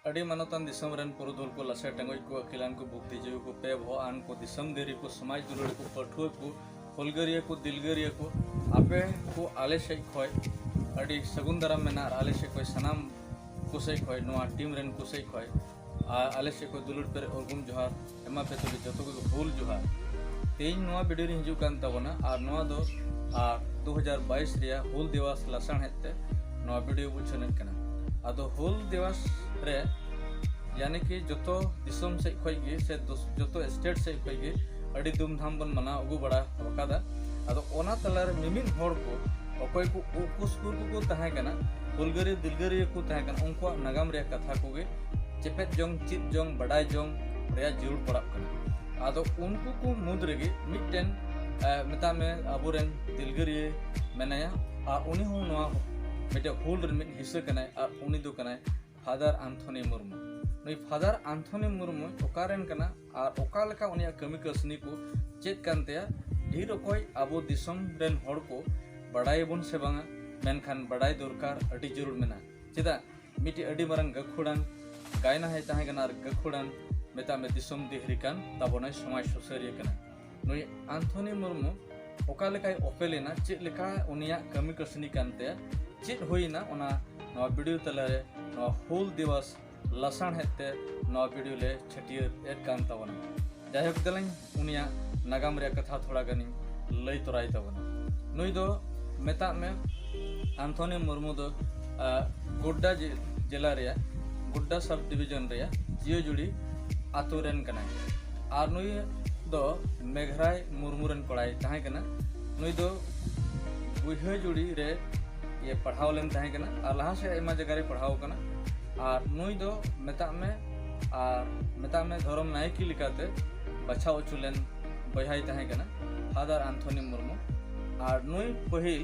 अड़ी मानतान दिसम रेन पुरुधुल को लसे टंगोई को अखिलान को भुक्ति जीव को पे भो आन को दिसम देरी को समाज दुलड़ को पठुए को फुलगरिया को दिलगरिया को आपे को आले से खोय अड़ी सगुंदरा में ना आले से कोई सनाम कुसै खोय नोआ टीम रेन कुसै खोय आले से कोई दुलड़ पर उर्गुम जोहार एमा पे तो जतो को हुल जोहार तेज नोआ वीडियो रे हिजु कान तबना आर नोआ दो 2022 रिया हुल दिवस लसण हेते नोआ वीडियो बुझने कना आदो हुल दिवस रे यानी कि जो दिसम से खोगे से जो स्टेट से खोगे अड़ी धूमधाम बन मना अगू बड़ा रकादा आदो ओना तलार मिमिन होड़ को अकोय को उकुसपुर को तहां कना हुलगरी दिलगरी को तहां कना उनको नगाम रे कथा कोगे चेपेट जोंग चित जोंग बड़ाई जोंग रे जरूर पड़ा कना आदो उनको को मुद रेगे मिटन मेता में अबुरेन दिलगरी मेनाया आ उनी हो नोआ मिटे हुल रे मिट हिस्सा कना आ उनी दो कना फादर आंथोनी मुर्मू नई फादर आंथोनी मुर्मू ओकारेन कना और ओका लेका उनिया कमी कसनी को चेक कानतेया ढेर अकोय आबो दिसम रेन होड़ को बड़ाई बन से बांगा मेनखान बड़ाई दरकार अडी जरूर मेना चेदा मिटी अडी मारंग गखुड़ान गायना है ताहे कना और गखुड़ान मेता में दिसम देहरिकान ताबोनाय समाज सुसारिया कना नई आंथोनी मुर्मू ओका लेकाय ओपेलेना चेक लेका उनिया कमी कसनी कानतेया चेक होइना ओना नवा वीडियो तलारे हुल दिवस लसण हेते नवा वीडियो ले छटियर एक कान तबना जायक दलኝ उनिया नगाम रे कथा थोड़ा गनी लई तोराय तबना नुई दो मेता में आंथोनी मुर्मू दो गुड्डा जिला रे गुड्डा सब डिवीजन रे जियो जुड़ी आतो रेन कना आर नुई दो मेघराय मुर्मू रेन पढ़ाई ताहे कना नुई दो बुइहा जुड़ी रे ये पढ़ाव लेन ताहे कना और लहा से आयमा जगह रे पढ़ाव कना और नुई दो मेता में धर्म नायकी लिकाते बछा उचुलेन बहाई ताहे कना फादर आंथोनी मुर्मू और नुई पहिल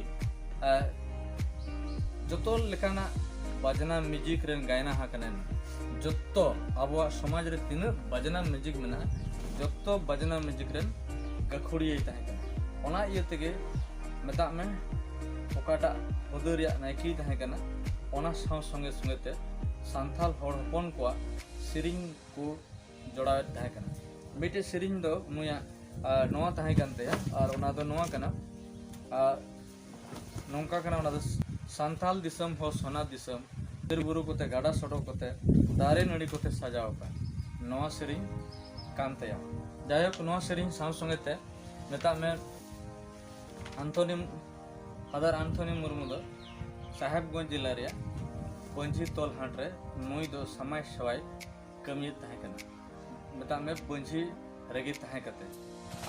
जतो लेकाना बाजना म्यूजिक रेन गायना हा कना जतो आबो समाज रे तीन बाजना म्यूजिक मेना जतो बाजना म्यूजिक रेन गखुड़िये ताहे कना ओना इये तेगे मेता में ओकाटा हुदरिया नायकी ताहे कना ओना संगे संगे ते सांथाल होड़ हपन को सिरिंग को जोड़ा ताहे कना मिटे सिरिंग दो नुया नोआ ताहे कानते और ओना दो नोआ कना नोंका कना ओना दो सांथाल दिसम हो सोना दिसम बिरबुरु कोते गाड़ा सड़ो कोते दारे नड़ी कोते सजाव का नोआ सिरिंग कानते जायक नोआ सिरिंग संगे ते मेता में आंथोनी फादर आंथोनी मुर्मू दो साहेबगंज जिला रे पंजी तोल हाट रे नुई दो समाज सेवाय कमी ताहे कना मेता में पंजी रेगी ताहे कते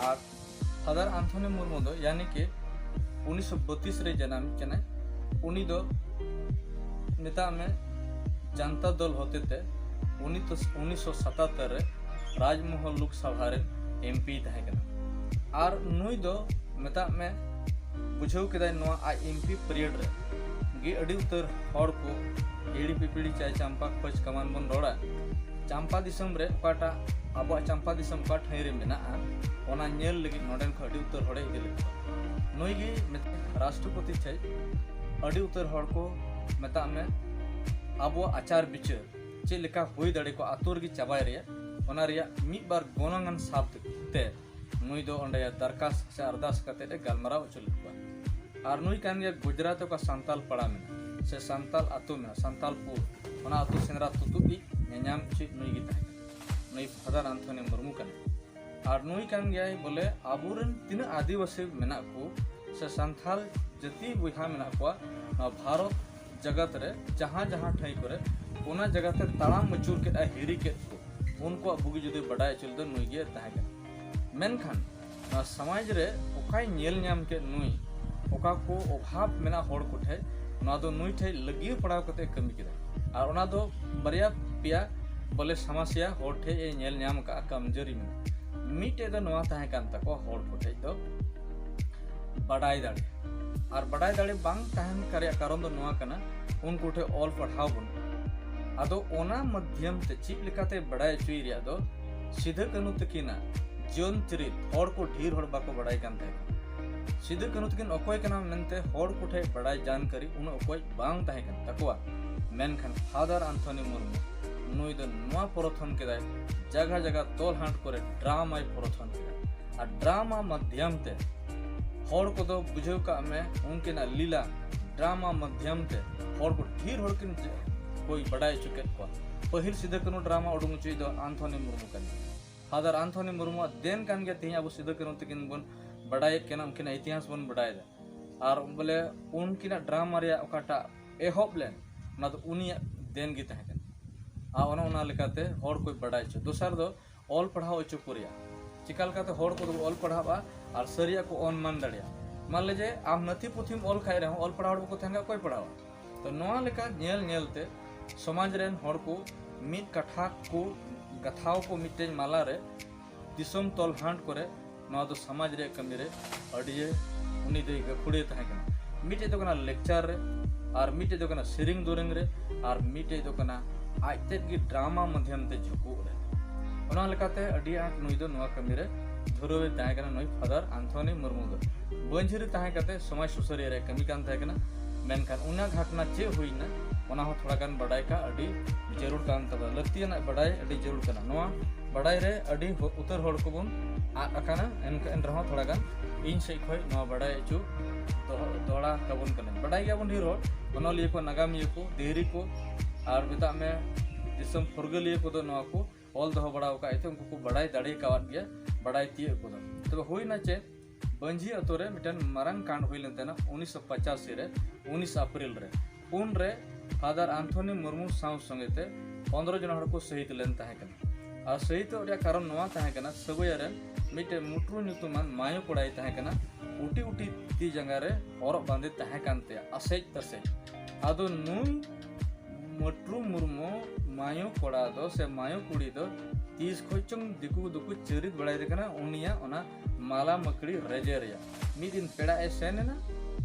और फादर आंथोनी मुर्मू दो यानी कि 1932 रे जन्म कना उनी दो मेता में जनता दल होते थे 1977 रे राजमहल लोकसभा रे एमपी ताहे कना और नुई दो मेता में बुझाव के एमपी पीरियड रे गे अड़ी उतर हड़ को एड़ी पिपड़ी चाय चंपा खोज कमान बन रोड़ा चंपा दिसम रे ओकाटा आबो चंपा दिसम का ठई रे मेना ओना नेल लगी नोडेन ख अड़ी उतर हड़े इदि लगे नोई गे राष्ट्रपति चाय अड़ी उतर हड़ को मेता में आबो आचार विचार चे लेका होई दड़े को आतुर की चाबाय रे ओना रिया मिद बार गोनंगन साब ते नुई दो अंडे दरखास्त से अरदास करते गलमारा उचल और नुई कान गया गुजरात का सांताल पड़ा में से सांताल आतु में सांतालपुर ओना आतु सेंद्रा तुतुई नेनाम ची नुई गी ताहे नुई फादर आंथोनी मुर्मू कने और नुई कान गया बोले आबुरन तीन आदिवासी मेना को से सांथाल जति बुहा मेना को भारत जगत रे जहां जहां ठई करे ओना जगह ते तालाम मचूर के हिरी के उनको बुगी जुदी बड़ाय चल दो नुई गे ताहे कने मेनखान समाज रे ओकाय नेल नाम के नुई ओका को अभाव मेना होड़ कोठे ना दो नुई ठे लगी पड़ाव कते कमी केदा और ओना दो बरिया पिया बोले समस्या होड़ ठे ए नेल नाम का कमजोरी में मिटे दो नवा ताहे कान तको होड़ कोठे दो बड़ाई दाड़े और बड़ाई दाड़े बांग ताहन करे कारण दो नवा कना उन कोठे ऑल पढ़ाव बन आदो ओना मध्यम ते चिप लेकाते बड़ाई चुई रिया दो सीधे कनु तकिना जीवन चरित हड़ को ढेर हड़ बाको बड़ाई कान ताहे सीधे कनु तकिन अकोय कना मेनते हड़ कोठे बड़ाई जानकारी उन अकोय बांग ताहे कान तकवा मेनखान फादर आंथोनी मुर्मू नुई दो नवा प्रथन केदाय जगह जगह तोल हांट करे ड्रामा प्रथन केदाय और ड्रामा माध्यम ते हर को दो बुझेव का में उनके लीला ड्रामा माध्यम ते हर को ढेर हर किन कोई बड़ाई चुके को पहिल सिद्ध कनो ड्रामा उडुंग चुई दो आंथोनी मुर्मू कन फादर आंथोनी मुर्मू देन कान गे तेही अब सिद्ध कनो तकिन बन बड़ाई केना उनकिन इतिहास बन बड़ाई दा और बोले उनकिन ड्रामा रे ओकाटा एहब लेन ना तो उनी देन गी तहे कन आ ओना लेकाते हर कोई बड़ाई च दोसर दो ऑल पढ़ाओ च कोरिया चिकाल काते हर को ऑल पढ़ाबा और सरिया को ऑन मान दड़िया मान लीजिए आम नथी पुथिम ऑल खाई रहे ऑल पढ़ाओ को तहेंगा कोई पढ़ावा तो नोआ लेका नेल नेलते समाज रेन हर को मिट कथा को कथाओ को मिटे माला रे दिसम तोल हांड करे नोआ दो समाज रे कमी रे अडिये उनी दे गखुड़े तहे कना मिटे तो कना लेक्चर रे और मिटे तो कना सेरिंग दोरंग रे और मिटे तो कना आजते की ड्रामा माध्यम ते झुकु रे ओना लेकाते अडी आट नुई दो नोआ कमी रे धुरवे तहे कना नुई फादर आंथोनी मुर्मू दो बंझिरी तहे कते समाज सुसरिया रे कमी कान तहे कना मेनखान उना घटना चे हुईना ओना हो थोड़ा गान बड़ाई का अडी जरूर कान तबा लक्तियाना बड़ाई अडी जरूर कना नोआ बड़ाई रे अडी उतर होड़ को बन आकाना एन रहो थोड़ा गान इन से खोय नोआ बड़ाई चु दोड़ा कबन कने बड़ाई गयाबन ढेर होड़ बनलिए को नागामिए को देहरी को और बिता में दिसम फुरगलिए को दो नोआ को ऑल दो बड़ा का इते उनको को बड़ाई दाड़ी कावात गया बड़ाई तिए को दो तबे होइना चे बंझी अतो रे मिटन मारंग कांड हुई लेते 1985 रे 19 अप्रैल रे उन रे फादर आंथोनी मुर्मू साउ संगेते 15 जन हड़ को शहीद लेन तहे कना और शहीद रे कारण नोआ तहे कना सबय रे मिटे मुट्रु नुतुमान मायो कोड़ाई तहे कना उटी उटी ती जंगा रे और बांधे तहे कानते असेज तसे आदो नुई मुट्रु मुर्मू मायो कोड़ा दो से मायो कुड़ी दो 30 खोचंग दिकु दुकु चरित बड़ाई रे कना उनिया ओना माला मकड़ी रेजेरिया मी दिन पेड़ा ए सेन ना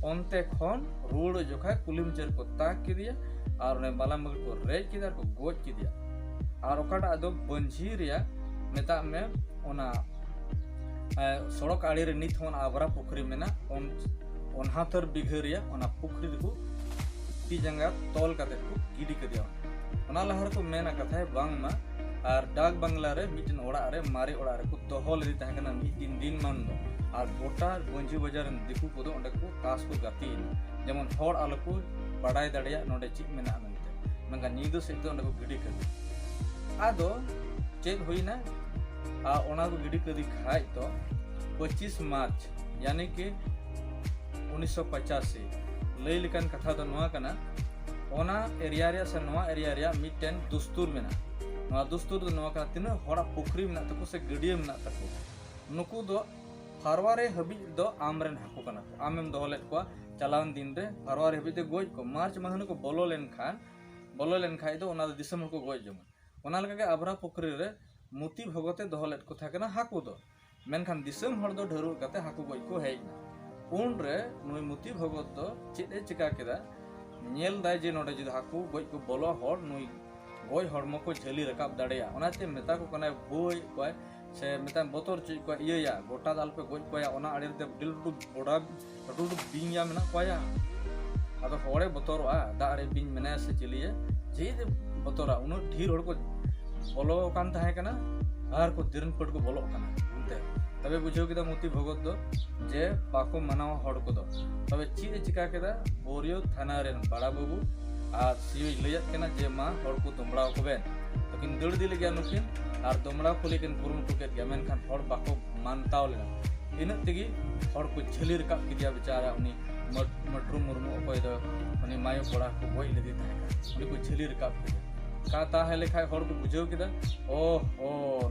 ओनते खन रोड जोखा कुलिम चर को ताक की दिया और उन्हें माला मकड़ी को रेज की को गोज की दिया और ओकाटा दो बंझी रिया मेता में ओना सड़क आड़ी रे नित होन आबरा पुखरी में ना ओन हाथर बिघरिया ओना पुखरी को ती जंगा तोल काते को गिडी कर दिया ओना लहर को मेना कथा है बांग मा और डाक बांग्ला रे मिटन ओड़ा रे मारे ओड़ा रे को तोहल दी तहे कना मिट दिन मान दो और गोटा बंजी बाजार दिकु को दो ओंडे को तास को गाती जेमन हर आलो को बड़ाई दड़िया नोडे चिक मेना मेनते मंगा नीदो से तो ओंडे को गिडी कर आदो चेक होइना आ ओना को गिडी कर दी खाय तो 25 मार्च यानी कि 1985 लई लिकन कथा दो नोआ कना ओना एरिया रे से नोआ एरिया रे मिटन दस्तूर मेना नोआ दस्तूर दो नोआ का तिना हड़ा पुखरी मेना तको से गडिया मेना तको नुकु दो फरवारे हबी दो आमरेन हाकु कना आमेम दोलेट को चलावन दिन रे फरवारे हबी ते गोज को मार्च माहने को बोलो लेन खाय दो ओना दिसम को गोज जम ओना लगा के अबरा पुखरी रे मुती भगते दोलेट को थाकना हाकु दो मेनखान दिसम हर दो ढेरू कते हाकु गोज को हेज उन रे नुई मुती भगत दो चेदे चिका केदा नेल दाय जे नोडे जे हाकु गोज को बोलो हर नुई गोय हड़मो को झेली रकाब दाड़िया ओनाते मेता को कना बोय कोय से मेता बोतर च को इया गोटा दाल पे गोज कोया ओना आड़े ते डिलडु बोडा डडु बिंया मेना कोया आदो होड़े बोतरवा दारे बिन मेना से चलिए जे बोतरा उनो ढीर हड़ को बोलो कान ताहे कना आर को दिरन पट को बोलो कना अंते तबे बुझो किदा मोती भगत दो जे पाको मनाव हड़ को दो तबे ची चिका केदा बोरियो थाना रेन बड़ा बाबू आ सियो लयत केना जे मा हड़ को तुमड़ा को बेन तकिन दड़ दिल गया नुकिन और दमड़ा को लेकिन कुरुमुटु के गया मेनखान हड़ बाको मानताव लेना इन तेगी हड़ को झेली रकाब किदिया बेचारा उनी मटरू मुर्मू अकोय दो उनी मायो कोड़ा को गोय लेदी ताहे उनी को झेली रकाब के का ताहे लेखाय हड़ को बुझाव किदा ओ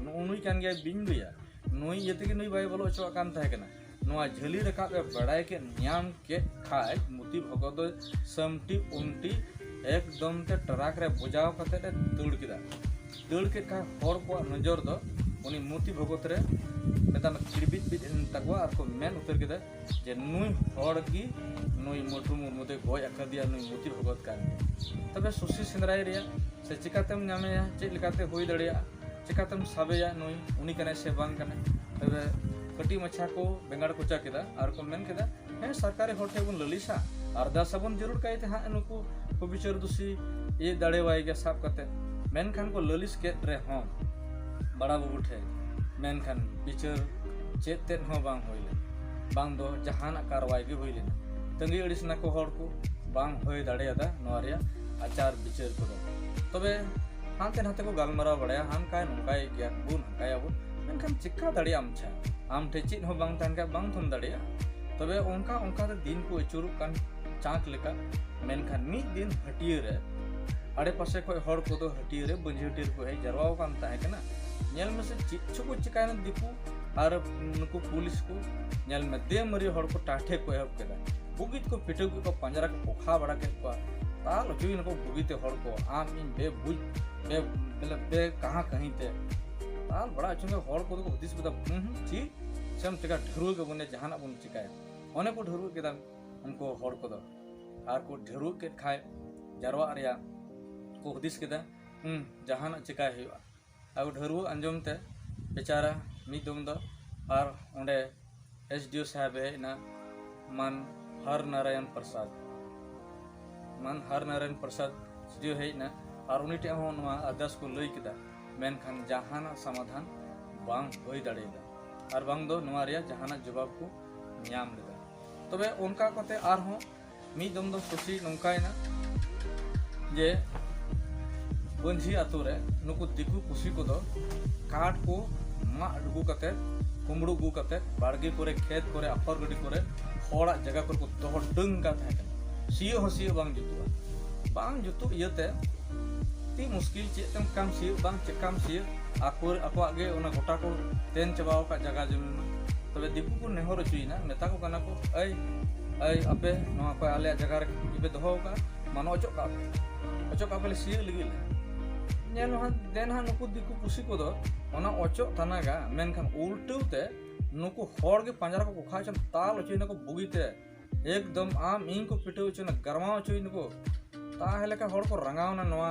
नुई कान गया बिन गया नुई यते कि नुई बाय बोलो चो कान ताहे कना नोआ झेली रकाब के बड़ाई के न्याम के खाय मुती भगत समटी उमटी एकदम ते ट्रक रे बुझाव कते दौड़ किदा दौड़ के का हर को नजर दो उनी मुती भगत रे मेता किड़बित बित तकवा और को मेन उतर किदा जे नुई हर की नुई मोटू मुते गोय अकदिया नुई मुती भगत कान तबे सुसी सिंदराई रे से चिकातम नामेया चे लिकाते होई दड़िया चिकातम साबेया नुई उनी कने से बांग कने तबे कटी मछा को बेंगाड़ कोचा किदा और को मेन किदा हे सरकारी होठे बुन ललिसा अरदास बन जरूर कायते हा नुकु को बिचार दुसी ये दाड़े वाई के साफ कते मेनखान को ललिस के रे हों बड़ा बाबू ठे मेनखान बिचार चेत तेत हों बांग होइले बांग दो जहाना कारवाई गे होइले तंगी अड़िस ना को हर को बांग होय दाड़ेयादा नोरिया आचार बिचार को तबे हानते नाते को गालमाराव बड़ाया हान काय नंकाय गया बुन हकाय अब मेनखान चिक्का दाड़े आमछा आम ठे चित हो बांग तान का बांग थम दाड़ेया तबे ओंका ओंका दिन को अचुरु कान चाक लेका मेनखान मी दिन हटिये रे आड़े पासे को हर को दो हटिये रे बंजी हटिये को है जरवाव कान ताहे कना नेल में से चिच्चु को चिकायन दिकु आर नुकु पुलिस को नेल में दे मरी हर को टाठे को हब केदा बुगित को पिटो को पंजरा को पोखा बड़ा के को ताल जुइन को बुगिते हर को आम इन बे बुज बे मतलब बे कहां कहीं ते ताल बड़ा चुंगे हर को हदिस बदा ची सम टिका ढेरू के बने जहाना बन चिकाया ओने को ढेरू के उनको हर को दो आर को ढेरू के खाए जरवा रिया को हदिस के जहाना चिकाय हुआ अब ढेरू अंजम ते बेचारा मी दुम दो आर ओंडे एसडीओ साहब है ना मन हर नारायण प्रसाद एसडीओ है ना और उनी टे हो नवा आदेश को लई केदा मेनखान जहाना समाधान बांग होई दाड़ेदा और बांग दो नवा रिया जहाना जवाब को न्याम लेदा तबे उनका कोते आर हो मी दम दो खुशी नंकायना जे बंझी आतु रे नुकु दिकु खुशी को दो काट को मा अडगु कते कुमड़ू गु कते बाड़गे करे खेत करे अपर गडी करे होड़ा जगह को दोह डंग का थाके सियो हो सियो बांग जुतु इयते ती मुश्किल चेतम काम सियो बांग चेकम सियो आकोर अको आगे ओना गोटा को तेन चबाव का जगह जमीन तबे दिकु को नेहर चुइना मेता को कना को ऐ अपे नवा को आले जगह रे इबे दोहो का मानो अचो का पहले सियो लगिल नेल हां देन हां नुकु दिकु पुसी को दो ओना अचो तनागा मेनखान उल्टुते नुकु होड़ के पंजरा को खा चम ताल चुइना को बुगीते एकदम आम इन को पिटो चुना गरमाव चुइन को ताहले का होड़ को रंगावना नवा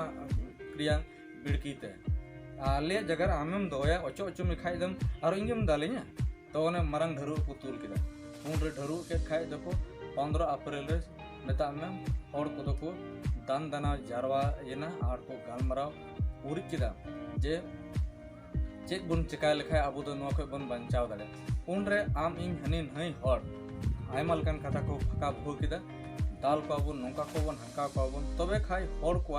क्रिया बिड़कीते आले जगह आमेम दोया अचो में खाई दम और इंगेम दाले냐 तो ओने मरंग ढरू को तुल केदा उन रे ढरू के खाई दको 15 अप्रैल रे मेता में होड़ को दको दान दाना जारवा येना आर को गालमराव उरी केदा जे चेक बुन चिका लेखा अबो दो नवा को बन बंचाव दाले उन रे आम इन हनिन हई होड़ आयमा लकन कथा को फका भो केदा दाल को अबो नोंका को बन हंका को बन तबे खाई होड़ को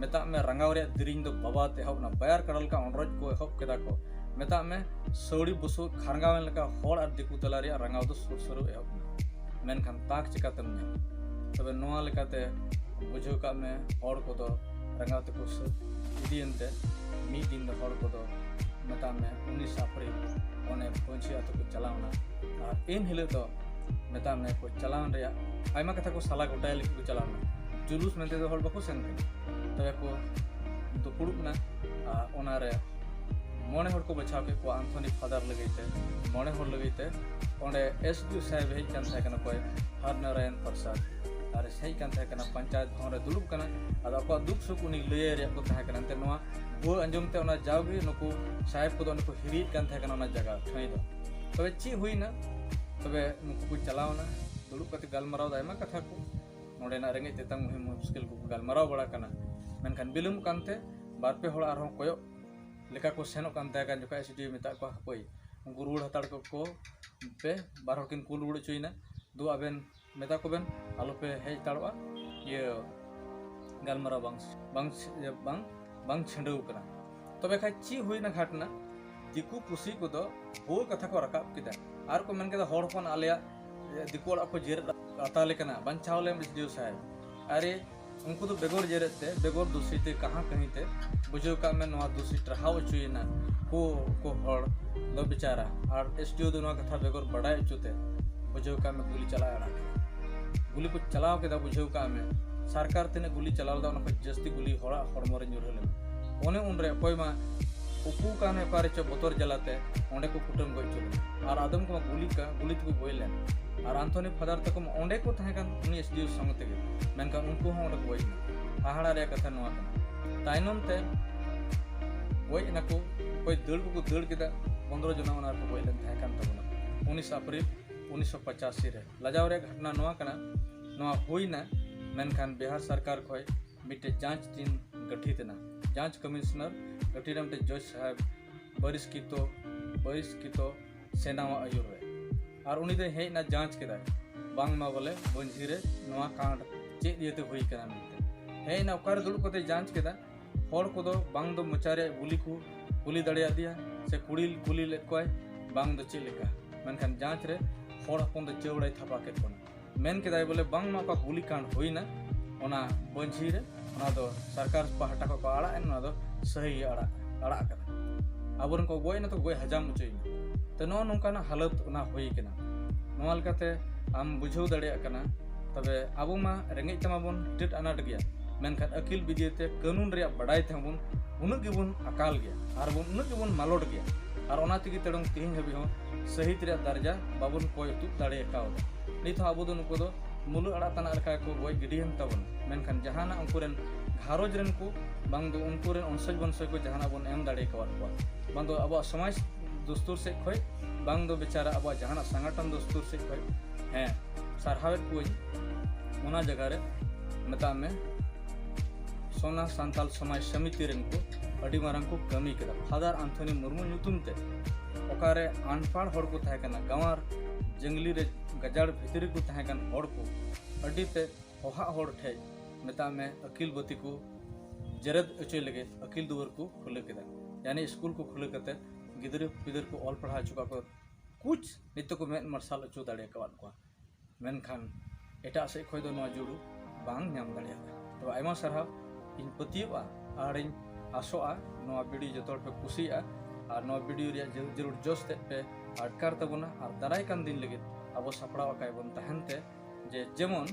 मेता में रंगाव रे दिरिंग दो बाबा ते हबना बायर कडल का अनरज को हब केदा को मेता में सौड़ी बुसु खारगावन लका होड़ और दिकु तला रे रंगाव दो सुर सुरु हब मेनखान ताक चिका तम तबे नोआ लेकाते बुझो का में होड़ को दो रंगाव ते को इदियनते मी दिन दो होड़ को दो मेता में 19 अप्रैल ओने पंची आतो को चलावना और इन हिले दो मेता में को चलावन रे आयमा कथा को साला गोटाय लिख को चलावना जुलूस मेनते दो होड़ बको सेन तबे को दुपुड़ुक ना ओना रे मोने हर को बचाव के को आंथोनी फादर लगैते मोने हर लगैते ओंडे एसडीओ साहेब हे कान थाय कना कोय हर नारायण प्रसाद और सही कान थाय कना पंचायत भवन रे दुलुब कना आदा को दुख सुख उनी लये रे को थाय कना ते नोआ बो अंजम ते ओना जावगे नुकु साहेब को नुकु हिरी कान थाय कना ओना जगह ठई दो तबे ची हुईना तबे नुकु को चलावना दुलुब कते गालमराव दायमा कथा को नोडे ना रेंगे तेतंग मुश्किल को गालमराव बड़ा कना मेनखान बिलुम कानते बारपे होड़ आरो कोयो लेका को सेनो कान ताका जोका एसडीओ मेता को हपई गुरुड़ हताड़ को पे बार हकिन कुल उड़ चुइना दो आबेन मेता को बेन आलो पे हेज ताड़वा ये गालमरा बांग छंडव कना तबे खाय ची हुईना घटना दिकु पुसी को दो हो कथा को रकाब किदा आर को मेन केदा होड़ फोन आलिया दिकु ओड़ा को जेर अताले कना बंचावले एसडीओ साहब अरे उनको तो बेगोर जेरते बेगोर दूसरी ते कहाँ कहीं ते बुझो का में नवा दूसरी ट्रहाव चुइना को होड़ दो बेचारा और एसडीओ दो नवा कथा बेगोर बड़ाई चुते बुझो का में गुली चला गुली को चलाव के दा बुझो का में सरकार तेने गुली चलाव दा उनको जस्ती गुली होड़ा हड़मो रे जुरले ओने उन रे कोई मा उपू काने पारे च बोतर जलाते ओंडे को कुटम गई चले और आदम को गुली तो बोइले और आंथोनी फादर तक ओंडे को थाकान उनी एसडीओ संग तेगे मेनकान उनको हो ओंडे बोइ आहाड़ा रे कथा नवा ताइनम ते बोइ इनाको कोई दड़ को दड़ केदा 15 जना ओना को बोइले थाकान तबना 19 अप्रैल 1985 रे लजाव रे घटना नवा कना नवा होइना मेनखान बिहार सरकार खोय मिटे जांच टीम गठित ना जांच कमिश्नर गटीरामटे जज साहब बरिष्कितो सेना आयुर और उनी दे हेना जांच केदा बांग मा बोले बंजी रे नवा कांड चेद दियते हुई कना मिलते हेना ओकार दुड़ कोते जांच केदा हर को बांग दो मोचारे कुली दड़िया दिया से कुली ले कोय बांग दो चे लेका मेनखान जांच रे हर हपन दो चौड़ाई थापा केत कोना मेन केदाय बोले बांग मा का गुली कांड होइना ओना बंजी रे ओना दो सरकार पहाटा को आड़ा एन ओना दो सही आड़ा कना आबोरन को गोय ना तो गोय हजाम उचोइना तो नो नोंकाना हालत ओना होई केना नोआ लकाते आम बुझाव दाड़िया कना तबे आबो मा रेंगेज तमा बोन टिट अनाट गया मेनखान अकिल विदियते कानून रे बड़ाई थेबोन उनक गेबोन अकाल गया और बोन उनक गेबोन मालोट गया और ओना तिगी तड़ंग तिहिं हबि हो सहित रे दर्जा बाबोन कोय तु दाड़े कावदा नित आबो दो नुको दो मुलु अड़ा तना लका को गोय गिडियन तबन मेनखान जहाना उनकुरेन घारोज रेन को बांग दो उनकुरेन अनसज बनसय को जहाना बोन एम दाड़े कावत को बांग दो अब समाज दस्तूर से खोय बांग दो बेचारा अब जहाना संगठन दस्तूर से खोय हैं सरहावेत कोई ओना जगह रे मता में सोना सांताल समाज समिति रेन को अडी मारंग को कमी केदा फादर एंथनी मुर्मू नुतुम ते ओकारे अनपाड़ हड़ को थाहे कना गांवार जंगली रे गजाड़ भितरी को थाहे कन हड़ को अडी ते होहा हड़ ठे मता में अकिल बती को जरद अचय लगे अकिल दुवर को खुले केदा यानी स्कूल को खुले कते गिदर पिदर को ऑल पढ़ा चुका को कुछ नित को में मार्शल अचो दाड़े कवाद को मेनखान एटा से खोय दो नवा जुड़ू बांग नाम दाड़िया तो आयमा सरहाव इन पतियोआ और इन आसोआ नवा वीडियो जतोड़ पे कुसिया और नवा वीडियो रे जरूर जोश ते पे अटकार तबना और दाराय कान दिन लगे अब सपड़ा काय बन तहनते जे जेमन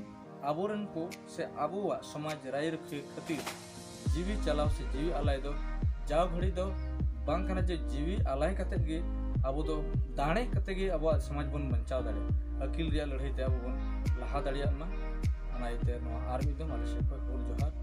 आबोरन को से आबुआ समाज राय रखे खातिर जीवी चलाव से जीवी आलाय दो जाव घड़ी दो बांग कना जे जीवी आलाय कते गे अब दो दाणे कते गे अब समाज बन बचाव दाड़े अकिल रिया लड़ाई ते अब बन लहा दाड़िया मा अनाइते नो आर्मी दो माले से कोई जोहार।